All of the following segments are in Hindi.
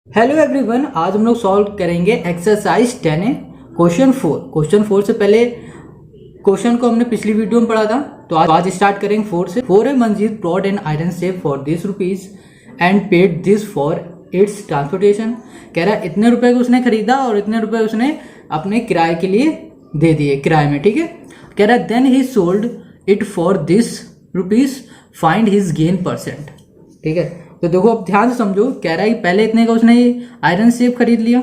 हेलो एवरीवन, आज हम लोग सॉल्व करेंगे एक्सरसाइज 10A क्वेश्चन 4। क्वेश्चन 4 से पहले क्वेश्चन को हमने पिछली वीडियो में पढ़ा था, तो आज स्टार्ट करेंगे 4 से। 4 है Manjeet brought an iron safe for this rupees and paid this for its transportation. कह रहा है इतने रुपए को उसने खरीदा और इतने रुपए उसने अपने किराए के लिए दे दिए, किराए में। ठीक है, कह रहा है then he sold it for this rupees, find his gain percent. ठीक है, तो देखो अब ध्यान से समझो। कह रहा है कि पहले इतने का उसने आयरन सेफ खरीद लिया,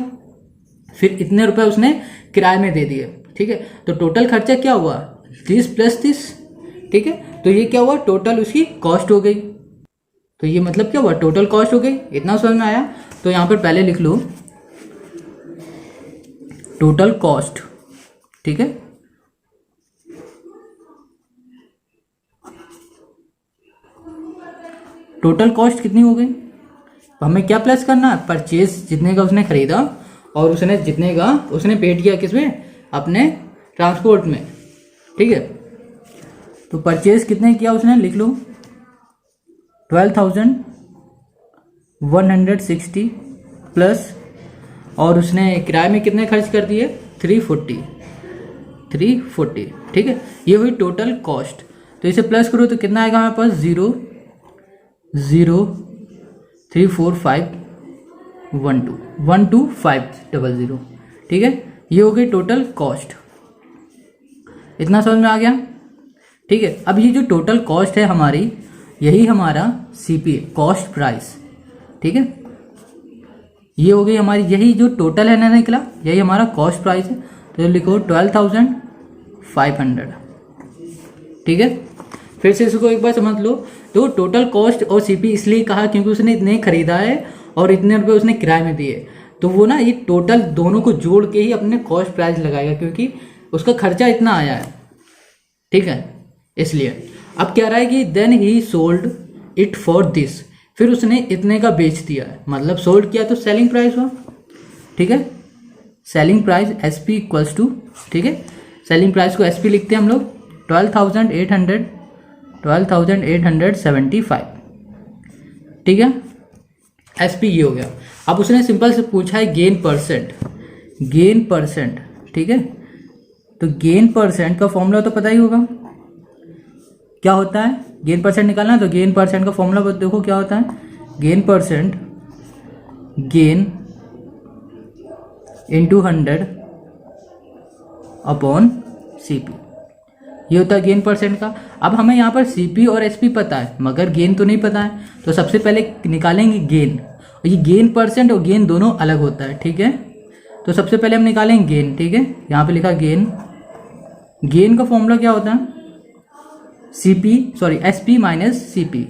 फिर इतने रुपए उसने किराए में दे दिए। ठीक है, तो टोटल खर्चा क्या हुआ, 30 प्लस 30। ठीक है, तो ये क्या हुआ, टोटल उसकी कॉस्ट हो गई। तो ये मतलब क्या हुआ, टोटल कॉस्ट हो गई। इतना समझ में आया? तो यहां पर पहले लिख लो टोटल कॉस्ट। ठीक है, टोटल कॉस्ट कितनी हो गई, तो हमें क्या प्लस करना है, परचेज जितने का उसने खरीदा और उसने जितने का उसने पेड किया किसमें, अपने ट्रांसपोर्ट में। ठीक है, तो परचेज कितने किया उसने, लिख लो 12,160 प्लस, और उसने किराए में कितने खर्च कर दिए, 340। ठीक है, ये हुई टोटल कॉस्ट। तो इसे प्लस करो तो कितना आएगा हमारे पास, 0,034512 ठीक है, ये हो गई टोटल कॉस्ट। इतना समझ में आ गया? ठीक है, अब ये जो टोटल कॉस्ट है हमारी, यही हमारा सीपी कॉस्ट प्राइस। ठीक है, ये हो गई हमारी, यही जो टोटल है ना निकला, यही हमारा कॉस्ट प्राइस है। तो लिखो 12,500। ठीक है, फिर से इसको एक बार समझ लो। तो टोटल कॉस्ट और सीपी इसलिए कहा क्योंकि उसने इतने खरीदा है और इतने रुपए उसने किराए में दिए, तो वो ना ये टोटल दोनों को जोड़ के ही अपने कॉस्ट प्राइस लगाएगा, क्योंकि उसका खर्चा इतना आया है। ठीक है, इसलिए अब क्या रहा है कि then he sold it for this, फिर उसने इतने का बेच दिया है, मतलब सोल्ड किया तो सेलिंग प्राइस हुआ। ठीक है, selling price S P equals to, ठीक है, सेलिंग प्राइस को एस पी लिखते हैं हम लोग 12,875। ठीक है, एस पी ये हो गया। अब उसने सिंपल से पूछा है गेन परसेंट। ठीक है, तो गेन परसेंट का फॉर्मूला तो पता ही होगा क्या होता है। गेन परसेंट निकालना है तो गेन परसेंट का फॉर्मूला देखो क्या होता है, gain percent gain into 100 upon CP, ये होता है गेन परसेंट का। अब हमें यहाँ पर सीपी और एसपी पता है मगर गेन तो नहीं पता है, तो सबसे पहले निकालेंगे गेन। और ये गेन परसेंट और गेन दोनों अलग होता है। ठीक है, तो सबसे पहले हम निकालेंगे गेन। ठीक है, यहाँ पे लिखा गेन। गेन का फॉर्मूला क्या होता है, एसपी माइनस सीपी।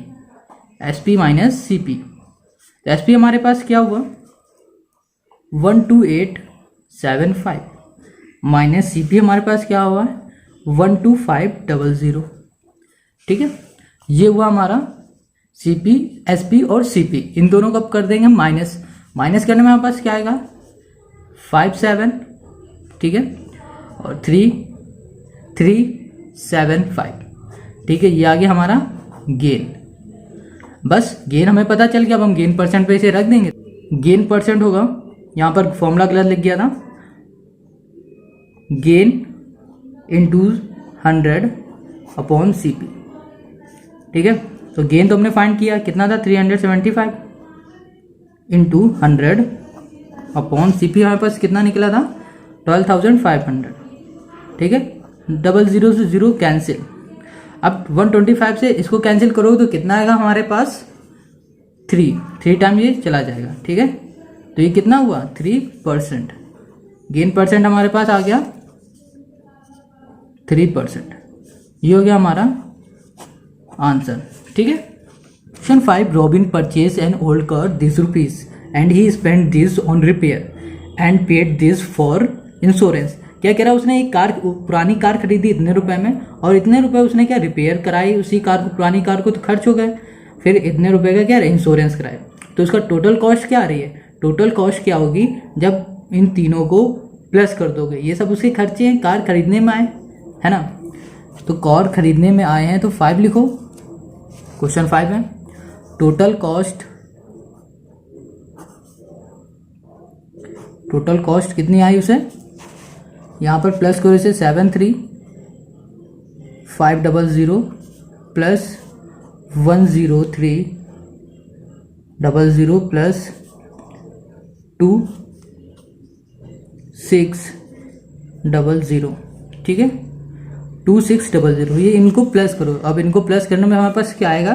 तो एसपी हमारे पास क्या हुआ 12875 माइनस सीपी हमारे पास क्या हुआ 12500। ठीक है, ये हुआ हमारा सीपी, एसपी और सीपी, इन दोनों को अब कर देंगे माइनस करने में हमारे पास क्या आएगा 57। ठीक है, और 375। ठीक है, ये आ गया हमारा गेन। बस गेन हमें पता चल गया। अब हम गेन परसेंट पे इसे रख देंगे। गेन परसेंट होगा, यहाँ पर फॉर्मूला गलत लिख गया था, गेन इंटू 100 अपॉन सीपी। ठीक है, तो गेन तो हमने फाइंड किया, कितना था 375 इंटू 100 अपॉन सीपी, हमारे पास कितना निकला था 12,500। ठीक है, 00 से 0 कैंसिल। अब 125 से इसको कैंसिल करोगे तो कितना आएगा हमारे पास 3 टाइम ये चला जाएगा। ठीक है, तो ये कितना हुआ 3%। गेन परसेंट हमारे पास आ गया 3%। ये हो गया हमारा आंसर। ठीक है, question 5, robin purchase an old car this rupees and he spend this on repair and paid this for insurance. क्या कह रहा है, उसने एक पुरानी कार खरीदी इतने रुपए में, और इतने रुपए उसने क्या रिपेयर कराई उसी कार को, पुरानी कार को, तो खर्च हो गए। फिर इतने रुपए का क्या इंश्योरेंस कराए, तो उसका टोटल कॉस्ट क्या आ रही है, टोटल कॉस्ट क्या होगी जब इन तीनों को प्लस कर दोगे। ये सब उसके खर्चे हैं, कार खरीदने में आए है ना, तो कार खरीदने में आए हैं तो 5 लिखो। क्वेश्चन 5 है टोटल कॉस्ट टोटल कॉस्ट कितनी आई उसे, यहाँ पर प्लस करो इसे 73,500 प्लस 103,000 प्लस 2600, ठीक है 2600। ये इनको प्लस करो, अब इनको प्लस करने में हमारे पास क्या आएगा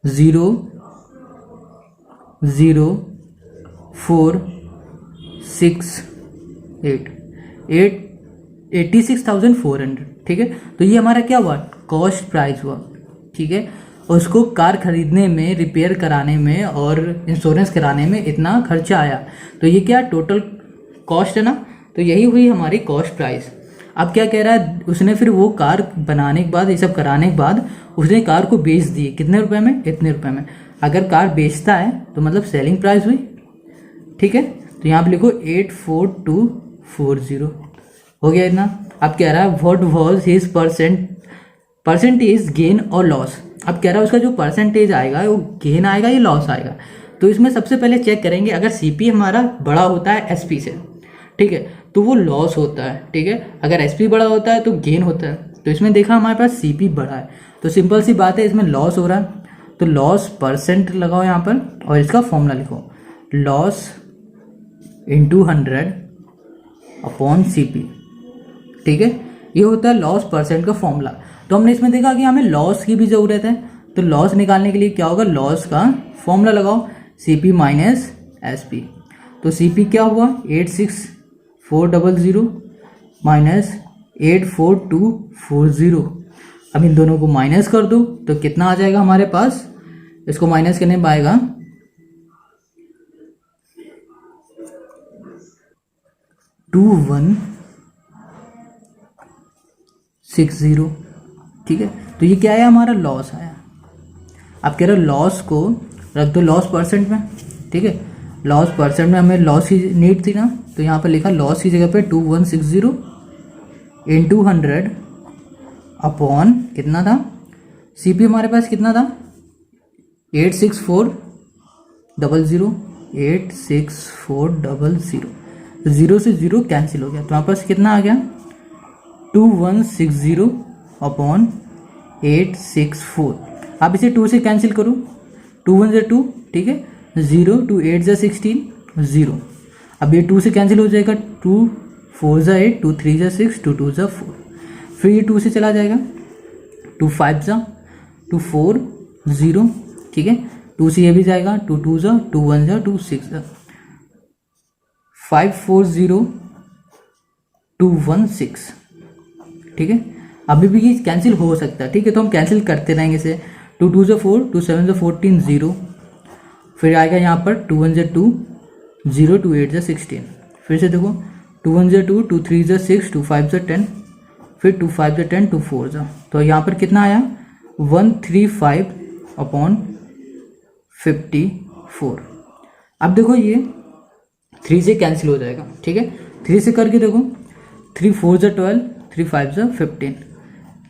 86,400, ठीक है। तो ये हमारा क्या हुआ, कॉस्ट प्राइस हुआ, ठीक है। उसको कार खरीदने में, रिपेयर कराने में और इंश्योरेंस कराने में इतना खर्चा आया, तो ये क्या टोटल कॉस्ट है ना, तो यही हुई हमारी कॉस्ट प्राइस। अब क्या कह रहा है, उसने फिर वो कार बनाने के बाद, ये सब कराने के बाद उसने कार को बेच दी, कितने रुपए में, इतने रुपए में। अगर कार बेचता है तो मतलब सेलिंग प्राइस हुई, ठीक है। तो यहाँ पे लिखो 84240, हो गया इतना। अब कह रहा है what was his percentage gain और लॉस। अब कह रहा है उसका जो परसेंटेज आएगा वो गेन आएगा या लॉस आएगा। तो इसमें सबसे पहले चेक करेंगे, अगर सीपी हमारा बड़ा होता है एसपी से, ठीक है, तो वो लॉस होता है, ठीक है। अगर एसपी बड़ा होता है तो गेन होता है। तो इसमें देखा हमारे पास सीपी बड़ा है, तो सिंपल सी बात है इसमें लॉस हो रहा है, तो लॉस परसेंट लगाओ यहाँ पर और इसका फॉर्मूला लिखो, लॉस इंटू 100 अपॉन सीपी, ठीक है। ये होता है लॉस परसेंट का फॉर्मूला। तो हमने इसमें देखा कि हमें लॉस की भी ज़रूरत है, तो लॉस निकालने के लिए क्या होगा, लॉस का फॉर्मूला लगाओ, सीपी माइनस एसपी। तो सीपी क्या हुआ 86400 माइनस 84240। अब इन दोनों को माइनस कर दो तो कितना आ जाएगा हमारे पास, इसको माइनस करने में आएगा 2160, ठीक है। तो ये क्या आया, हमारा लॉस आया। अब कह रहे लॉस को रख दो लॉस परसेंट में, ठीक है। लॉस परसेंट में हमें लॉस की नीड थी ना, तो यहाँ पर लिखा लॉस की जगह पे 2160 इंटू 100 अपॉन कितना था, सीपी हमारे पास कितना था 86400, 86400। तो 0 से 0 कैंसिल हो गया, तो हमारे पास कितना आ गया 2160 अपॉन 864। आप इसे 2 से कैंसिल करो, 2 1 से 2, ठीक है, 0 2 8 जा 16 0। अब ये 2 से कैंसिल हो जाएगा, 2 4 जा 8, 2 3 जा 6, 2 2 जा 4। फिर ये 2 से चला जाएगा, 2 5 जा 2 4 0, ठीक है। 2 से ये भी जाएगा, 2 2 जा 2 1 जा 2 6 जा 540216, ठीक है। अभी भी ये कैंसिल हो सकता है, ठीक है, तो हम कैंसिल करते रहेंगे इसे। 2 2 जा 4, 2 7 जा 14 0, फिर आएगा यहाँ पर 2 1 जा 2 0, 2 8 जा 16। फिर से देखो 2 1 जा 2, 2 3 जा 6, 2 5 जा 10, फिर 2 5 जा 10, 2 4 जा, तो यहाँ पर कितना आया 135 अपॉन 54। अब देखो ये 3 से कैंसिल हो जाएगा, ठीक है। 3 से करके देखो, 3 4 जा 12, 3 5 जा 15,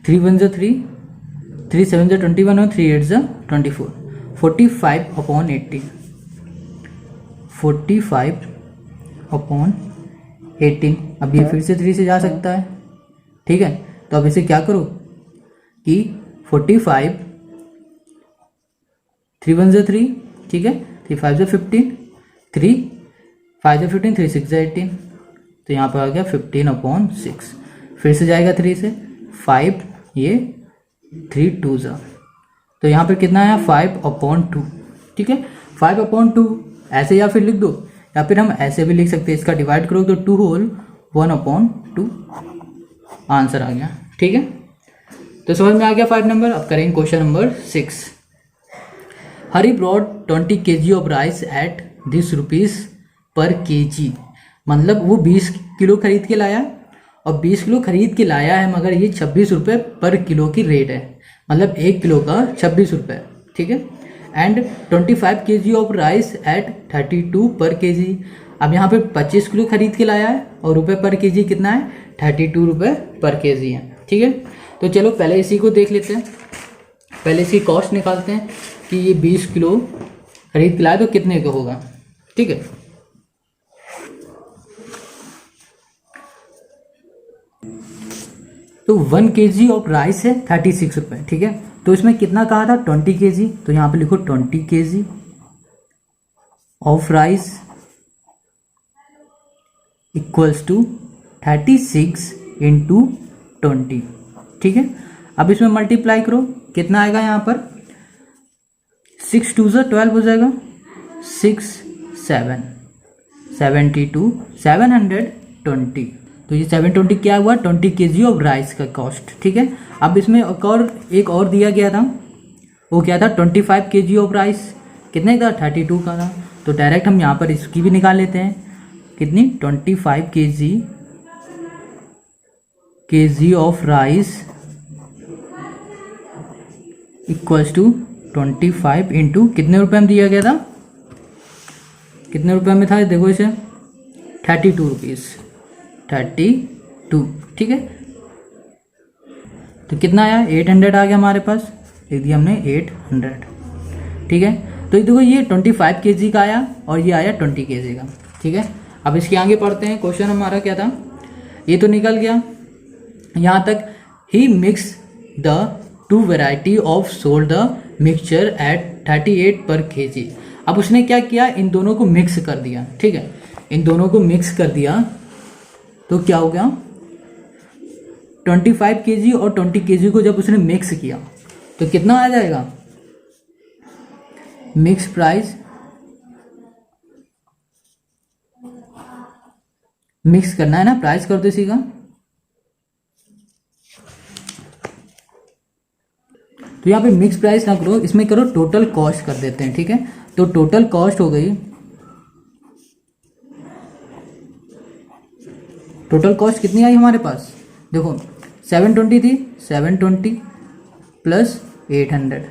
3 1 जा 3, 3 7 जा 21 और 3 8 जा 24, 45 अपॉन 80, 45 अपॉन 18। अब ये फिर से 3 से जा सकता है, ठीक है। तो अब इसे क्या करो कि 45, 3 1 जा 3, ठीक है, 3 5 जा 15, 3 5 जा 15, 3 6 जा 18, तो यहाँ पर आ गया 15 अपॉन 6। फिर से जाएगा 3 से 5, ये 3 2 जा, तो यहाँ पर कितना आया 5 अपॉन 2, ठीक है। 5 अपॉन 2 ऐसे या फिर लिख दो, या फिर हम ऐसे भी लिख सकते हैं, इसका डिवाइड करो तो 2 होल 1 अपॉन 2, आंसर आ गया, ठीक है। तो समझ में आ गया 5 नंबर। अब करेंगे question number 6। Hari brought 20 kg of rice at this rupees per kg, मतलब वो 20 किलो खरीद के लाया और 20 किलो खरीद के लाया है, मगर ये 26 रुपये पर किलो की रेट है, मतलब 1 किलो का 26 रुपये, ठीक है। And 25 kg of rice at 32 per kg। अब यहाँ पे 25 किलो खरीद के लाया है और रुपये पर kg कितना है 32 रुपये पर kg है, ठीक है। तो चलो पहले इसी को देख लेते हैं, पहले इसकी कॉस्ट निकालते हैं कि ये 20 किलो खरीद के लाया तो कितने का होगा, ठीक है। तो 1 kg ऑफ राइस है 36 रुपये, ठीक है। तो इसमें कितना कहा था 20 kg, तो यहाँ पे लिखो 20 kg of rice equals to 36 into 20, ठीक है। अब इसमें मल्टीप्लाई करो, कितना आएगा यहाँ पर 6 2 12 हो जाएगा, 6 7 72 720। तो ये 720 क्या हुआ 20 kg ऑफ राइस का कॉस्ट, ठीक है। अब इसमें एक और दिया गया था, वो क्या था 25 kg ऑफ राइस, कितने का 32 का था। तो डायरेक्ट हम यहाँ पर इसकी भी निकाल लेते हैं, कितनी 25 kg of rice equals to 25 into कितने रुपये में दिया गया था, कितने रुपये में था देखो इसे 32 रुपीज़, 32, ठीक है। तो कितना आया 800 आ गया हमारे पास, लिख दिया हमने 800, ठीक है। तो ये देखो ये 25 kg का आया और ये आया 20 kg का, ठीक है। अब इसके आगे पढ़ते हैं, क्वेश्चन हमारा क्या था, ये तो निकल गया यहाँ तक। He mix the 2 variety of sold the mixture at 38 per kg। अब उसने क्या किया, इन दोनों को मिक्स कर दिया, ठीक है। इन दोनों को मिक्स कर दिया तो क्या हो गया 25 kg और 20 kg को जब उसने मिक्स किया तो कितना आ जाएगा, मिक्स प्राइस, मिक्स करना है ना, प्राइस कर दो इसी का। तो यहाँ पे मिक्स प्राइस ना करो, इसमें करो टोटल कॉस्ट कर देते हैं, ठीक है। तो टोटल कॉस्ट हो गई, टोटल कॉस्ट कितनी आई हमारे पास, देखो 720 थी, 720 प्लस 800,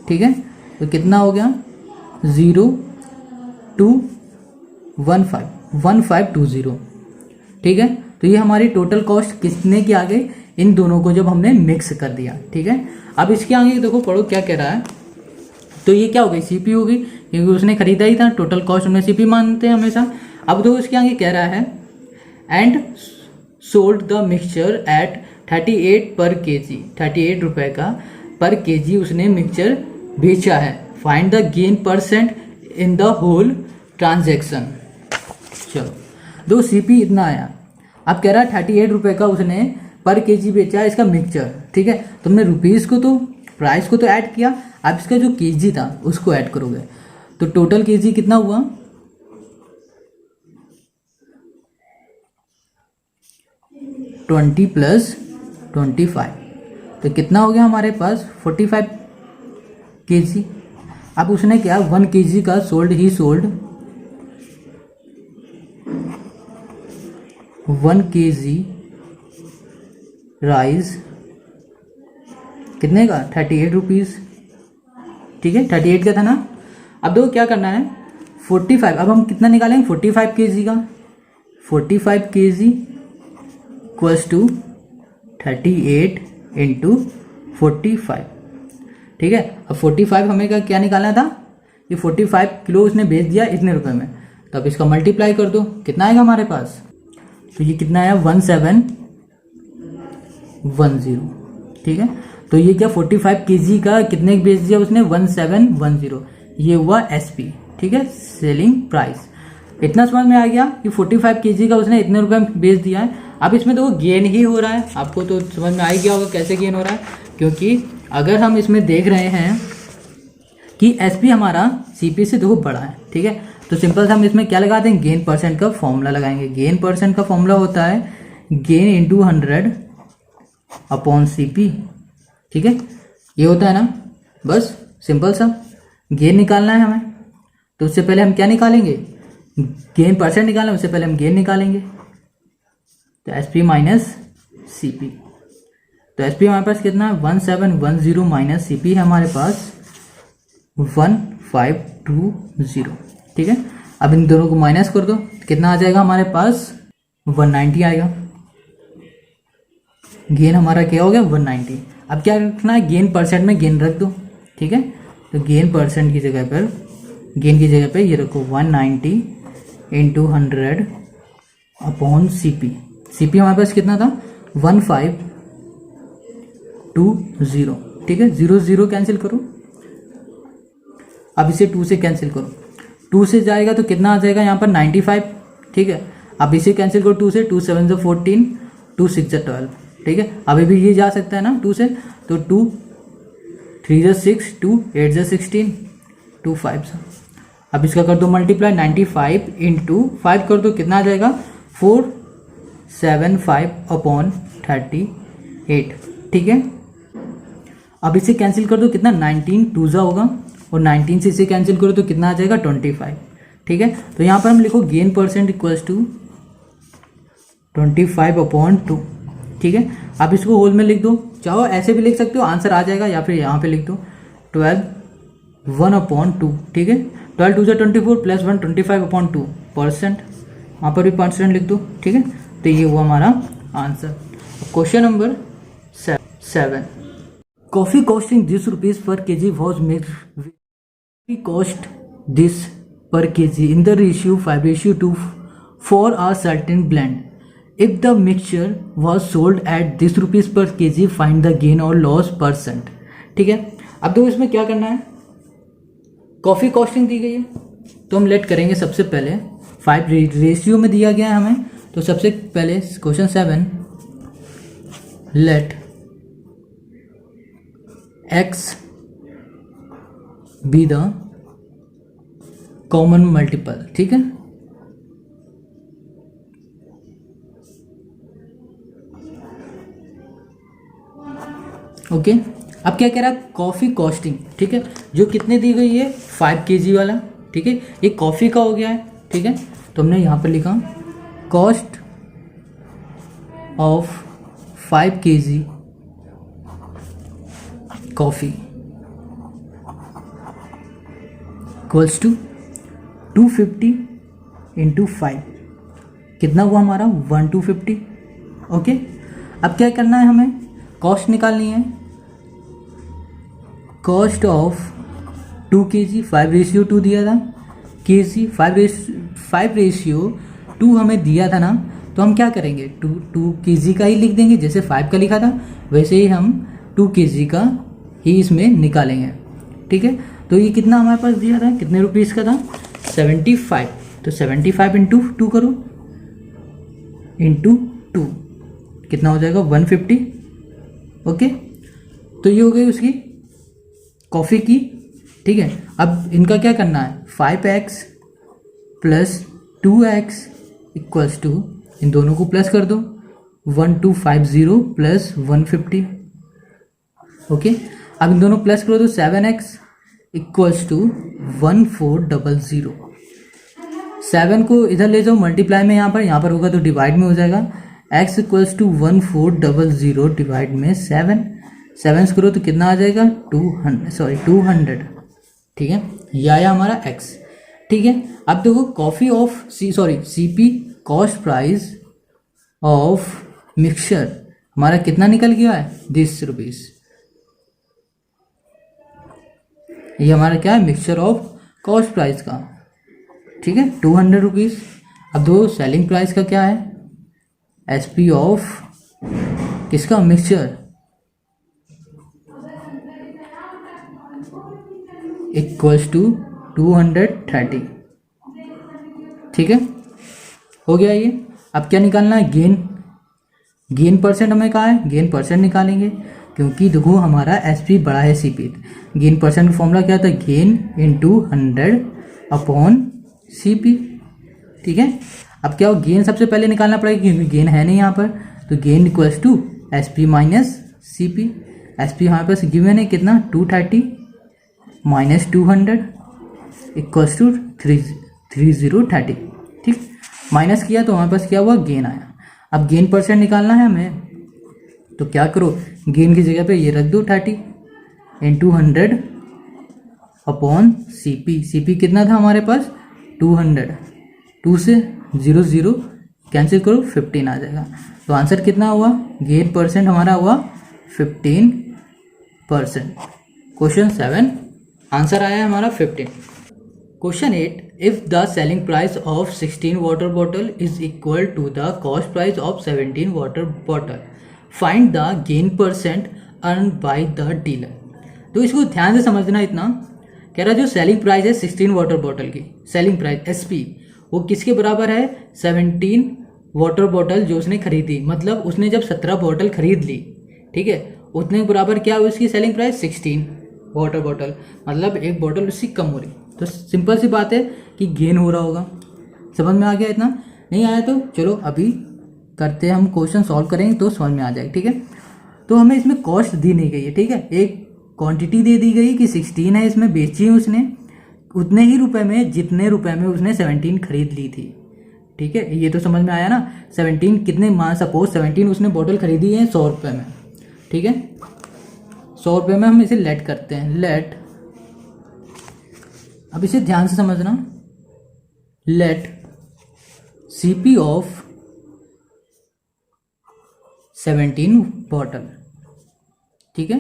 ठीक है। तो कितना हो गया 0215 ठीक है। तो ये हमारी टोटल कॉस्ट कितने की आ गई, इन दोनों को जब हमने मिक्स कर दिया, ठीक है। अब इसके आगे देखो पढ़ो क्या कह रहा है, तो ये क्या हो गई सीपी होगी, क्योंकि उसने खरीदा ही था, टोटल कॉस्ट हमने सीपी मानते हैं हमेशा। अब देखो इसके आगे कह रहा है and sold the mixture at 38 per kg, 38 रुपये का पर kg उसने मिक्सचर बेचा है। Find the gain percent in the whole transaction. चलो दो सीपी इतना आया, अब कह रहा है 38 रुपये का उसने पर kg बेचा है इसका मिक्सचर, ठीक है। तुमने रुपीज़ को तो प्राइस को तो ऐड किया, अब इसका जो kg था उसको ऐड करोगे तो टोटल kg कितना हुआ 20 प्लस 25, तो कितना हो गया हमारे पास 45 kg। अब उसने क्या 1 kg का सोल्ड 1 kg राइस कितने का 38 रुपीज़, ठीक है। 38 का था ना। अब देखो क्या करना है 45, अब हम कितना निकालेंगे 45 kg का, 45 kg इक्वल्स टू 38 इंटू 45, ठीक है। अब 45 हमें क्या निकालना था, ये 45 किलो उसने बेच दिया इतने रुपए में, तो अब इसका मल्टीप्लाई कर दो, कितना आएगा हमारे पास, तो ये कितना आया 1710, ठीक है। तो ये क्या 45 kg का कितने बेच दिया उसने 1710, ये हुआ SP, ठीक है, सेलिंग प्राइस। इतना समझ में आ गया कि 45 kg का उसने इतने रुपए में बेच दिया है। अब इसमें देखो गेन ही हो रहा है, आपको तो समझ में आ ही गया होगा कैसे गेन हो रहा है, क्योंकि अगर हम इसमें देख रहे हैं कि SP हमारा CP से देखो बड़ा है, ठीक है। तो सिंपल से हम इसमें क्या लगा देंगे गेन परसेंट का फॉर्मूला लगाएंगे। गेन परसेंट का फॉर्मूला होता है गेन इंटू 100 अपॉन CP, ठीक है, ये होता है ना। बस सिंपल सा गेन निकालना है हमें, तो उससे पहले हम क्या निकालेंगे, गेन परसेंट निकालना, उससे पहले हम गेन निकालेंगे। तो SP माइनस CP, तो SP हमारे पास कितना है 1710 माइनस CP है हमारे पास 1520, ठीक है। अब इन दोनों को माइनस कर दो, कितना आ जाएगा हमारे पास 190 आएगा। गेन हमारा क्या हो गया 190। अब क्या रखना है गेन परसेंट में गेन रख दो, ठीक है। तो गेन परसेंट की जगह पर गेन की जगह पे ये रखो 190 इंटू 100 अपॉन CP। CP हमारे पास कितना था 1520, 0, ठीक है, 0 0 कैंसिल करो। अब इसे 2 से कैंसिल करो, 2 से जाएगा तो कितना आ जाएगा यहाँ पर 95, ठीक है। अब इसे कैंसिल करो 2 से, 2 7 से 14, 2 6 से 12, ठीक है। अभी भी ये जा सकता है ना 2 से, तो 2 3 से 6, 2 8 से 16, 2 5 से। अब इसका कर दो मल्टीप्लाई, 95 इंटू 5 कर दो, कितना आ जाएगा 475/38, ठीक है। अब इसे कैंसिल कर दो, कितना 19 2 जा होगा, और 19 से इसे कैंसिल करो तो कितना आ जाएगा 25, ठीक है। तो यहाँ पर हम लिखो गेन परसेंट इक्वल्स टू 25/2, ठीक है। आप इसको होल में लिख दो, चाहो ऐसे भी लिख सकते हो, आंसर आ जाएगा, या फिर यहाँ पे लिख दो 12 1/2, ठीक है। 12 2 से 24 प्लस 1 25/2%, वहाँ पर भी परसेंट लिख दो, ठीक है। तो ये हुआ हमारा answer. Question number 7, coffee costing this ₹per kg was made, cost this per kg in the ratio 5:2 for a certain blend. If the mixture was sold at this ₹per kg, find the gain or loss %, ठीक है। अब तो इसमें क्या करना है, कॉफ़ी कॉस्टिंग दी गई है तो हम लेट करेंगे सबसे पहले 5 रेशियो में दिया गया है हमें, तो सबसे पहले question 7, let x be the common multiple, ठीक है। ओके, अब क्या कह रहा है, कॉफ़ी कॉस्टिंग, ठीक है, जो कितने दी गई है 5 kg वाला, ठीक है। ये कॉफ़ी का हो गया है, ठीक है। तो हमने यहाँ पर लिखा cost of 5 kg coffee equals to 250 into 5, कितना हुआ हमारा 1250, ओके। अब क्या करना है, हमें कॉस्ट निकालनी है, कॉस्ट ऑफ 2 kg 5:2 दिया था, kg 5:2 हमें दिया था ना, तो हम क्या करेंगे 2 kg का ही लिख देंगे, जैसे 5 का लिखा था वैसे ही हम 2 kg का ही इसमें निकालेंगे, ठीक है। तो ये कितना हमारे पास दिया था, कितने रुपीज़ का था 75, तो 75 इंटू 2 करो, इंटू 2 कितना हो जाएगा 150, ओके। तो ये हो गई उसकी कॉफ़ी की, ठीक है। अब इनका क्या करना है, 5x plus 2x equals to, इन दोनों को प्लस कर दो 1250 प्लस 150, ओके। अब इन दोनों प्लस करो तो 7x इक्वल्स टू 1400, 7 को इधर ले जाओ मल्टीप्लाई में, यहाँ पर होगा तो डिवाइड में हो जाएगा, x इक्वल्स टू 1400 डिवाइड में 7 करो तो कितना आ जाएगा 200, ठीक है। ये आया हमारा x, ठीक है। अब देखो coffee of CP cost price of mixture हमारा कितना निकल गया है ₹10, ये हमारा क्या है मिक्सचर ऑफ कॉस्ट प्राइस का, ठीक है, ₹200। अब दो सेलिंग प्राइस का क्या है, SP ऑफ किसका मिक्सचर इक्वल्स टू 230, ठीक है, हो गया ये। अब क्या निकालना है, गेन परसेंट हमें कहा है, गेन परसेंट निकालेंगे, क्योंकि देखो हमारा SP बड़ा है CP, गेन परसेंट का फॉर्मूला क्या था, गेन इंटू 100/CP, ठीक है। अब क्या हो, गेन सबसे पहले निकालना पड़ेगा क्योंकि गेन है नहीं यहाँ पर, तो gain equals to SP minus CP, SP हमारे पास गिवन है कितना 230 माइनस 200 इक्वल्स टू 3030, ठीक। माइनस किया तो हमारे पास क्या हुआ, गेन आया। अब गेन परसेंट निकालना है हमें, तो क्या करो, गेन की जगह पे ये रख दो 30 इंटू 100/CP, CP कितना था हमारे पास 200, 2 से 0 कैंसिल करो 15 आ जाएगा, तो आंसर कितना हुआ, गेन परसेंट हमारा हुआ 15%। क्वेश्चन 7 आंसर आया हमारा 15। Question 8, if the selling price of 16 water bottle is equal to the cost price of 17 water bottle, find the gain percent earn by the dealer. तो इसको ध्यान से समझना इतना, कह रहा जो सेलिंग प्राइस है 16 वाटर बॉटल की, सेलिंग प्राइस एसपी वो किसके बराबर है, 17 वाटर बॉटल जो उसने खरीदी, मतलब उसने जब 17 बॉटल खरीद ली, ठीक है, उतने के बराबर क्या हुई उसकी सेलिंग प्राइस 16 वाटर बॉटल, मतलब एक बॉटल उसकी कम हो रही। तो सिंपल सी बात है कि गेन हो रहा होगा। समझ में आ गया? इतना नहीं आया तो चलो अभी करते हैं, हम क्वेश्चन सॉल्व करेंगे तो समझ में आ जाएगा, ठीक है। तो हमें इसमें कॉस्ट दी नहीं गई है, ठीक है, एक क्वांटिटी दे दी गई कि 16 है, इसमें बेची है उसने उतने ही रुपए में जितने रुपए में उसने 17 खरीद ली थी, ठीक है। ये तो समझ में आया ना। 17 कितने, मान सपोज 17 उसने बॉटल खरीदी है 100 रुपये में, ठीक है, 100 रुपये में हम इसे लेट करते हैं, लेट, अब इसे ध्यान से समझना, लेट सीपी ऑफ 17 बॉटल, ठीक है,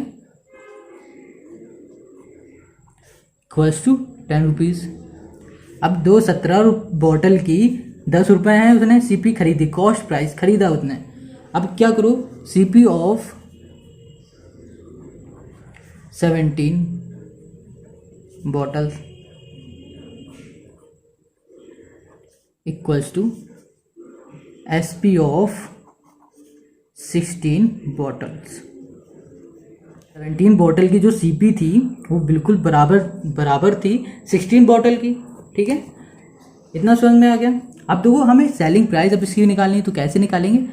इक्वल्स टू 10 रुपीज़। अब दो 17 बॉटल की 10 रुपये हैं, उसने सीपी खरीदी, कॉस्ट प्राइस खरीदा उसने। अब क्या करो, CP of 17 bottles equals to SP of 16 bottles. 17 bottle की जो सीपी थी वो बिल्कुल बराबर थी 16 बॉटल की, ठीक है, इतना समझ में आ गया। अब देखो हमें सेलिंग प्राइस अब इसकी निकालनी है, तो कैसे निकालेंगे,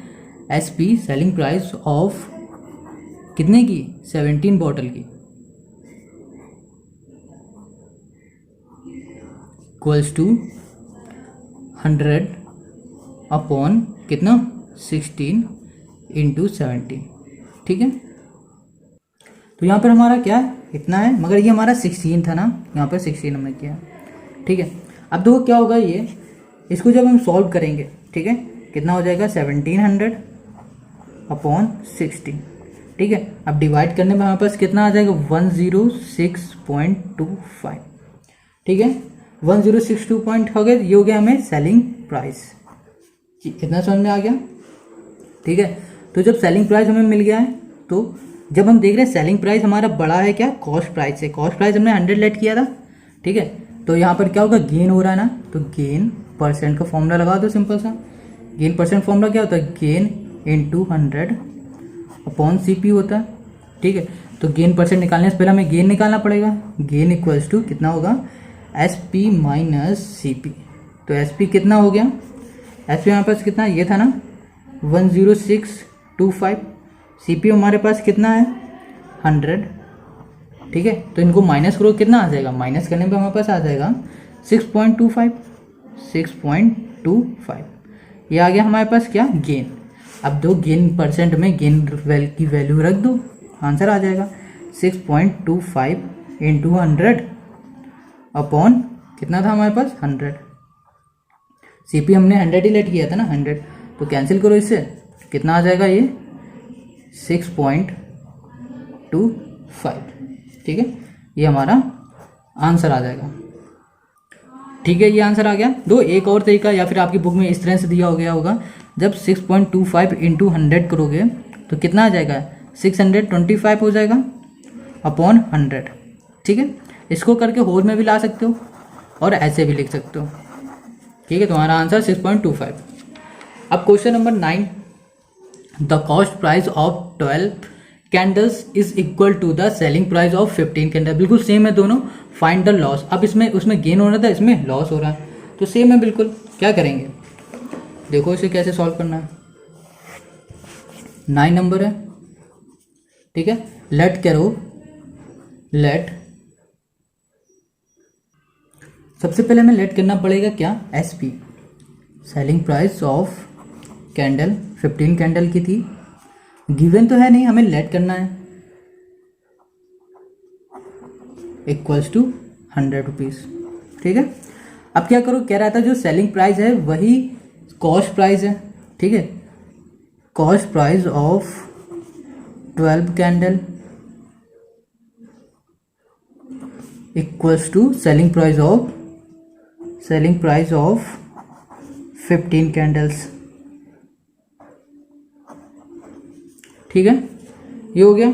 एसपी सेलिंग प्राइस ऑफ कितने की, 17 बॉटल की, इक्वल्स टू 100 अपॉन कितना, 16 इंटू 17, ठीक है। तो यहाँ पर हमारा क्या है, इतना है, मगर ये हमारा 16 था ना, यहाँ पर 16 हमने किया, ठीक है। अब देखो क्या होगा, ये इसको जब हम सॉल्व करेंगे, ठीक है, कितना हो जाएगा, 1700 अपॉन 16, ठीक है। अब डिवाइड करने में हमारे पास कितना आ जाएगा, 106.25, ठीक है, 1062 पॉइंट हो गए, ये हो गया हमें सेलिंग प्राइस, इतना समझ में आ गया, ठीक है। तो जब सेलिंग प्राइस हमें मिल गया है, तो जब हम देख रहे हैं सेलिंग प्राइस हमारा बड़ा है क्या, कॉस्ट प्राइस से, कॉस्ट प्राइस हमने 100 लेट किया था, ठीक है, तो यहाँ पर क्या होगा, गेन हो रहा है ना, तो गेन परसेंट का फॉर्मूला लगा दो, सिंपल सा, गेन परसेंट फॉर्मूला क्या होता है, गेन इंटू 100 अपॉन सीपी होता है, ठीक है। तो गेन परसेंट निकालने से पहले हमें गेन निकालना पड़ेगा, गेन इक्वल्स टू कितना होगा, S P minus C P. तो एस पी कितना हो गया, एस पी हमारे पास कितना ये था ना 10625, सी पी हमारे पास कितना है 100, ठीक है। तो इनको माइनस करो, कितना आ जाएगा, माइनस करने पे हमारे पास आ जाएगा 6.25, 6.25, ये आ गया हमारे पास क्या, गेन। अब दो गेन परसेंट में गेन की वैल्यू रख दो, आंसर आ जाएगा 6.25 इंटू 100 अपॉन कितना था हमारे पास 100, सीपी हमने 100 ही लेट किया था ना, 100, तो कैंसिल करो इससे, कितना आ जाएगा ये 6.25, ठीक है, ये हमारा आंसर आ जाएगा, ठीक है, ये आंसर आ गया। दो एक और तरीका, या फिर आपकी बुक में इस तरह से दिया हो गया होगा, जब 6.25 इंटू 100 करोगे तो कितना आ जाएगा, 625 हो जाएगा अपॉन 100, ठीक है। इसको करके होल में भी ला सकते हो और ऐसे भी लिख सकते हो, ठीक है। तुम्हारा आंसर 6.25। अब question number 9, the cost price of 12 candles is equal to the selling price of 15 candle, बिल्कुल सेम है दोनों, फाइंड द लॉस। अब इसमें उसमें गेन हो रहा था, इसमें लॉस हो रहा है, तो सेम है बिल्कुल, क्या करेंगे, देखो इसे कैसे सॉल्व करना है। 9 नंबर है, ठीक है, लेट करो, लेट, सबसे पहले हमें लेट करना पड़ेगा क्या, S P, selling price of candle 15 candle की थी, गिवन तो है नहीं, हमें लेट करना है, इक्वल्स टू 100 रुपीज़, ठीक है। अब क्या करो, कह रहा था जो सेलिंग प्राइस है वही कॉस्ट प्राइस है, ठीक है, cost price of 12 candle equals to selling price of 15 candles, ठीक है, ये हो गया।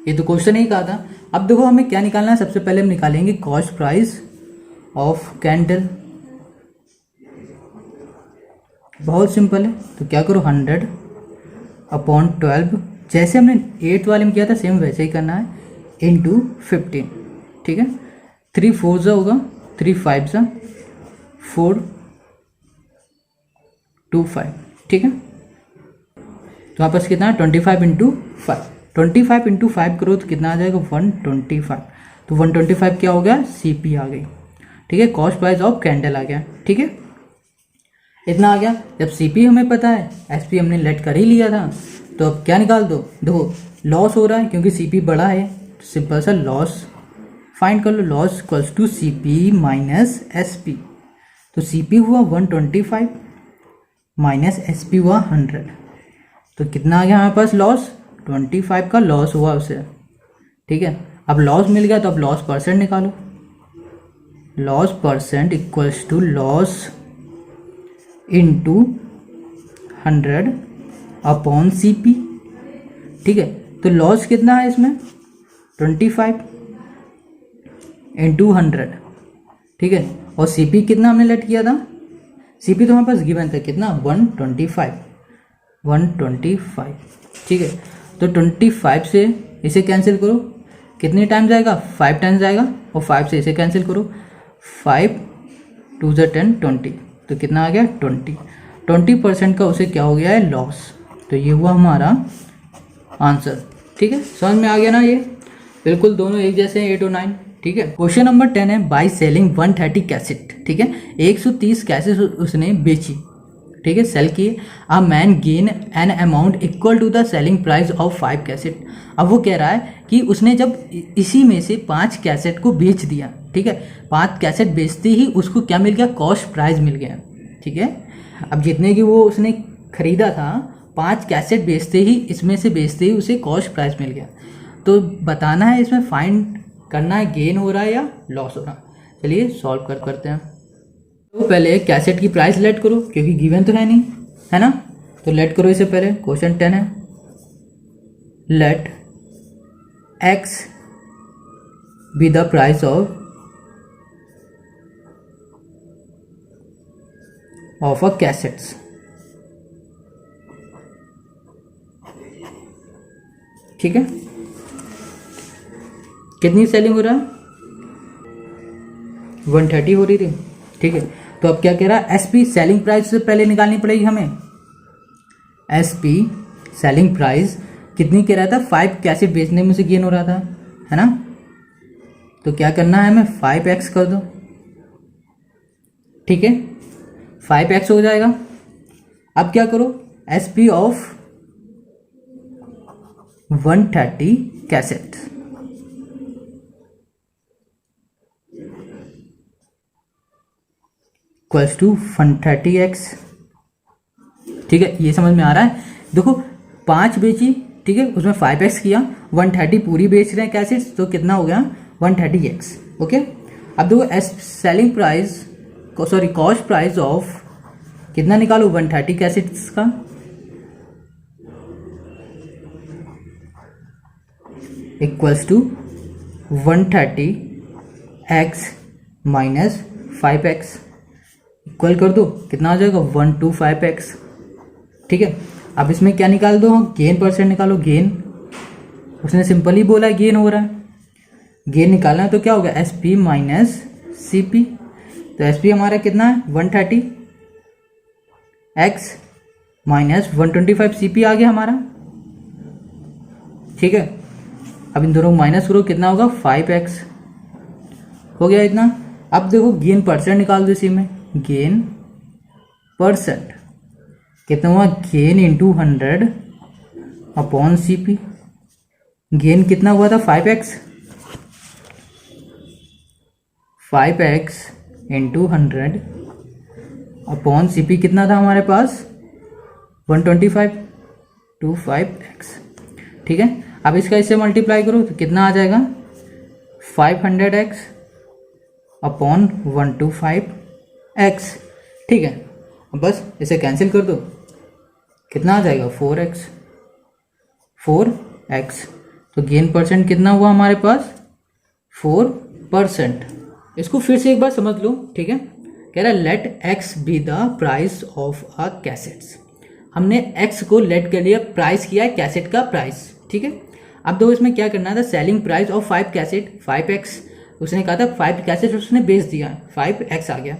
ये तो क्वेश्चन ही कहा था। अब देखो हमें क्या निकालना है, सबसे पहले हम निकालेंगे कॉस्ट प्राइस ऑफ कैंडल। बहुत सिंपल है, तो क्या करो 100 अपॉन 12, जैसे हमने 8th वाले में किया था सेम वैसे ही करना है, इंटू 15। ठीक है, 3 4 ज़ा होगा, 3 5 ज़ा 4 2 5। ठीक है, तो यहाँ पास कितना है 25 इंटू 5। 25 इंटू 5 करो तो कितना आ जाएगा 125। तो 125 क्या हो गया, CP आ गई। ठीक है, कॉस्ट प्राइस ऑफ कैंडल आ गया। ठीक है, इतना आ गया। जब CP हमें पता है, SP हमने लेट कर ही लिया था, तो अब क्या निकाल दो, देखो लॉस हो रहा है क्योंकि CP बड़ा है, सिंपल सा लॉस फाइंड कर लो। Loss equals to CP minus SP। तो CP हुआ 125 माइनस SP हुआ 100, तो कितना आ गया हमारे पास लॉस, 25 का लॉस हुआ उसे। ठीक है, अब लॉस मिल गया तो अब लॉस परसेंट निकालो। Loss percent equals to loss into 100 upon CP। ठीक है, तो लॉस कितना है इसमें 25 इंटू 100। ठीक है, और CP कितना हमने लेट किया था, CP तो हमारे पास गिवन था कितना 125। ठीक है, तो 25 से इसे कैंसिल करो, कितने टाइम्स आएगा 5 टाइम्स आएगा, और 5 से इसे कैंसिल करो, 5 2 ज़ा 10 20, तो कितना आ गया 20% का उसे क्या हो गया है लॉस। तो ये हुआ हमारा आंसर। ठीक है, समझ में आ गया ना, ये बिल्कुल दोनों एक जैसे हैं 8 और 9। ठीक है, क्वेश्चन नंबर 10 है बाय सेलिंग 130 कैसेट। ठीक है, 130 कैसेट उसने बेची। ठीक है, सेल किए। A man gain an amount equal to the selling price of 5 cassette. अब वो कह रहा है कि उसने जब इसी में से 5 कैसेट को बेच दिया, ठीक है, 5 कैसेट बेचते ही उसको क्या मिल गया, कॉस्ट प्राइस मिल गया। ठीक है, अब जितने की वो उसने खरीदा था, 5 कैसेट बेचते ही, इसमें से बेचते ही उसे कॉस्ट प्राइस मिल गया। तो बताना है इसमें, फाइंड करना है गेन हो रहा है या लॉस हो रहा है। चलिए सॉल्व करते हैं। तो पहले कैसेट की प्राइस लेट करो क्योंकि गिवन तो है नहीं, है ना, तो लेट करो इसे पहले। क्वेश्चन 10 है let X be the price of a cassettes. ठीक है, कितनी सेलिंग हो रहा है 130 हो रही थी। ठीक है, तो अब क्या कह रहा है, SP सेलिंग प्राइस से पहले निकालनी पड़ेगी हमें। SP सेलिंग प्राइस कितनी कह रहा था, 5 कैसेट बेचने में से गेन हो रहा था, है ना, तो क्या करना है हमें 5x कर दो। ठीक है, 5x हो जाएगा। अब क्या करो, SP of 130 cassette equals to 130x। ठीक है, ये समझ में आ रहा है। देखो 5 बेची, ठीक है, उसमें 5x किया, 130 पूरी बेच रहे हैं कैसेट्स, तो कितना हो गया 130x। ओके, अब देखो selling price, sorry cost price of कितना निकालो 130 कैसेट्स का, equals to 130x minus 5x, equal कर दो, कितना आ जाएगा 125x। ठीक है, अब इसमें क्या निकाल दो, गेन परसेंट निकालो। गेन उसने सिंपल ही बोला है गेन हो रहा है, गेन निकालना है, तो क्या होगा SP माइनस CP। तो SP हमारा कितना है 130x माइनस 125 CP आ गया हमारा। ठीक है, अब इन दोनों माइनस करो, कितना होगा 5x हो गया इतना। अब देखो गेन परसेंट निकाल दो इसी में, गेन परसेंट कितना हुआ, gain into 100 upon CP। Gain कितना हुआ था 5x इंटू 100 अपॉन CP कितना था हमारे पास 125x। ठीक है, अब इसका इससे मल्टीप्लाई करो तो कितना आ जाएगा 500x अपॉन 125x। ठीक है, अब बस इसे कैंसिल कर दो, कितना आ जाएगा 4x। तो गेन परसेंट कितना हुआ हमारे पास 4%। इसको फिर से एक बार समझ लो, ठीक है। कह रहा है let x be the price of a cassettes. हमने एक्स को लेट कर लिया, प्राइस किया है कैसेट का प्राइस, ठीक है। अब देखो इसमें क्या करना था, selling price of 5 cassette 5x, उसने कहा था 5 कैसेट उसने बेच दिया, 5x आ गया।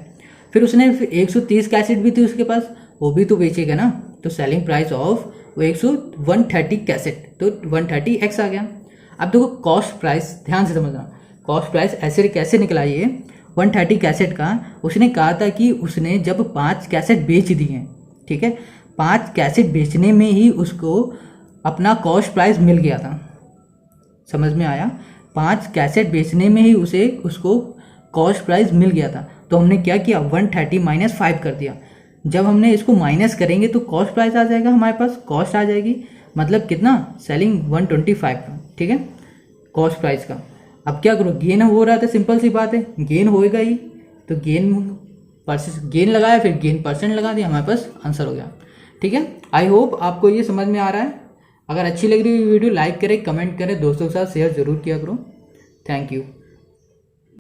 फिर उसने 130 कैसेट भी थी उसके पास, वो भी तो बेचेगा ना, तो सेलिंग प्राइस ऑफ वो 130 कैसेट, तो 130x आ गया। अब देखो कॉस्ट प्राइस, ध्यान से समझना, कॉस्ट प्राइस ऐसे कैसे निकला ये 130 कैसेट का। उसने कहा था कि उसने जब 5 कैसेट बेच दिए, ठीक है, 5 कैसेट बेचने में ही उसको अपना कॉस्ट प्राइस मिल गया था, समझ में आया। 5 कैसेट बेचने में ही उसको कॉस्ट प्राइस मिल गया था। तो हमने क्या किया, 130 माइनस 5 कर दिया। जब हमने इसको माइनस करेंगे तो कॉस्ट प्राइस आ जाएगा, हमारे पास कॉस्ट आ जाएगी, मतलब कितना, सेलिंग 125 का, ठीक है, कॉस्ट प्राइस का। अब क्या करो, गेन हो रहा था, सिंपल सी बात है, गेन होएगा ही, तो गेन लगाया, फिर गेन परसेंट लगा दिया, हमारे पास आंसर हो गया, ठीक है। आई होप आपको ये समझ में आ रहा है। अगर अच्छी लग रही है वीडियो लाइक करें, कमेंट करें, दोस्तों के साथ शेयर जरूर किया करो। Thank you.